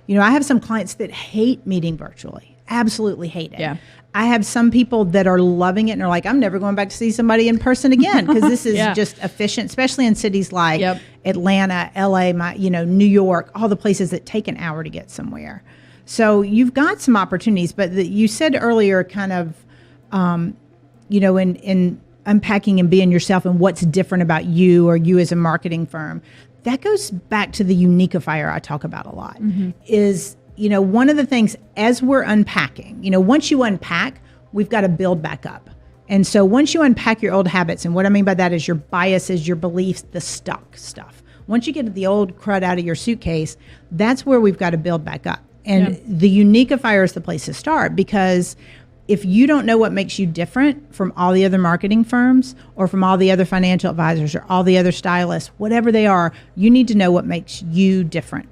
I have some clients that hate meeting virtually, absolutely hate it. Yeah. I have some people that are loving it and are like, I'm never going back to see somebody in person again because this is just efficient, especially in cities like Atlanta, LA, New York, all the places that take an hour to get somewhere. So you've got some opportunities, but you said earlier kind of, in unpacking and being yourself and what's different about you or you as a marketing firm, that goes back to the uniqueifier I talk about a lot is, one of the things as we're unpacking, once you unpack, we've got to build back up. And so once you unpack your old habits, and what I mean by that is your biases, your beliefs, the stuck stuff. Once you get the old crud out of your suitcase, that's where we've got to build back up. And the uniqueifier is the place to start, because if you don't know what makes you different from all the other marketing firms or from all the other financial advisors or all the other stylists, whatever they are, you need to know what makes you different.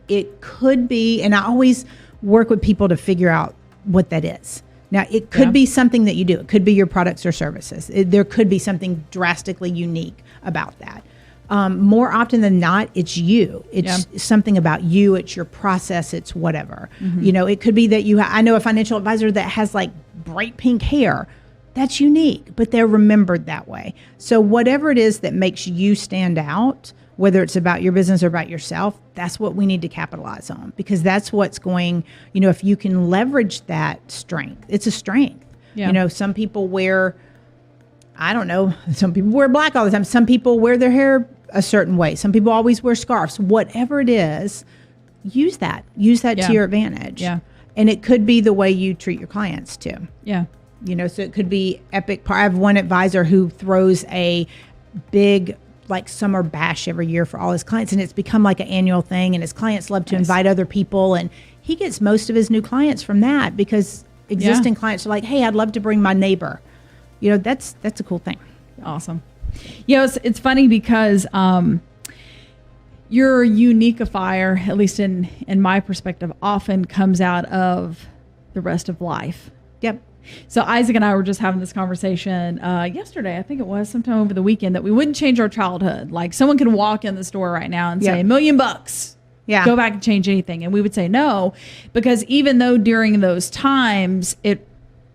It could be, and I always work with people to figure out what that is. Now, it could be something that you do. It could be your products or services. There could be something drastically unique about that. More often than not, it's you. It's something about you. It's your process. It's whatever. It could be that I know a financial advisor that has like bright pink hair. That's unique, but they're remembered that way. So whatever it is that makes you stand out, whether it's about your business or about yourself, that's what we need to capitalize on, because that's what's going, if you can leverage that strength, it's a strength. Some people wear, some people wear black all the time. Some people wear their hair a certain way. Some people always wear scarves. Whatever it is, use that to your advantage. And it could be the way you treat your clients too. So it could be epic. I have one advisor who throws a big summer bash every year for all his clients, and it's become like an annual thing, and his clients love to invite other people, and he gets most of his new clients from that, because existing clients are like, hey, I'd love to bring my neighbor. That's a cool thing. Awesome. It's funny because your uniqueifier, at least in my perspective, often comes out of the rest of life. So Isaac and I were just having this conversation yesterday, I think it was sometime over the weekend, that we wouldn't change our childhood. Like, someone could walk in the store right now and say $1 million. Go back and change anything. And we would say no, because even though during those times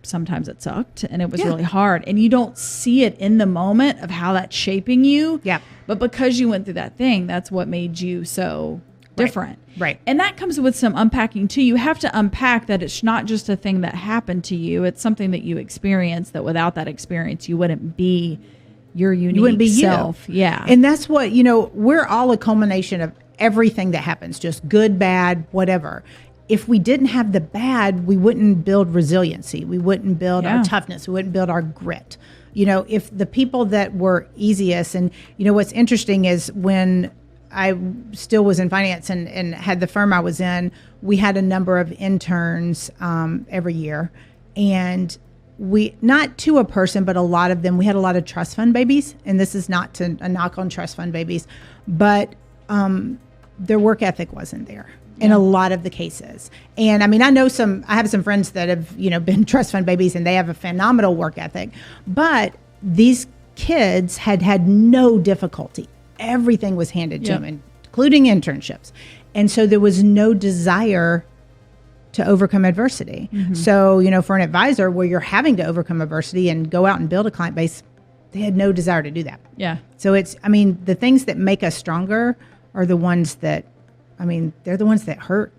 sometimes it sucked and it was really hard, and you don't see it in the moment of how that's shaping you. But because you went through that thing, that's what made you so different. Right. And that comes with some unpacking too. You have to unpack that it's not just a thing that happened to you. It's something that you experienced, that without that experience, you wouldn't be your unique self. And that's what, we're all a culmination of everything that happens, just good, bad, whatever. If we didn't have the bad, we wouldn't build resiliency. We wouldn't build our toughness. We wouldn't build our grit. If the people that were easiest, and what's interesting is when I still was in finance and had the firm I was in, we had a number of interns every year, and we, not to a person, but a lot of them, we had a lot of trust fund babies, and this is not a knock on trust fund babies, but their work ethic wasn't there in a lot of the cases. And I mean, I have some friends that have, been trust fund babies, and they have a phenomenal work ethic, but these kids had no difficulty. Everything was handed to them, including internships. And so there was no desire to overcome adversity. So, for an advisor where you're having to overcome adversity and go out and build a client base, they had no desire to do that. So the things that make us stronger are the ones that, they're the ones that hurt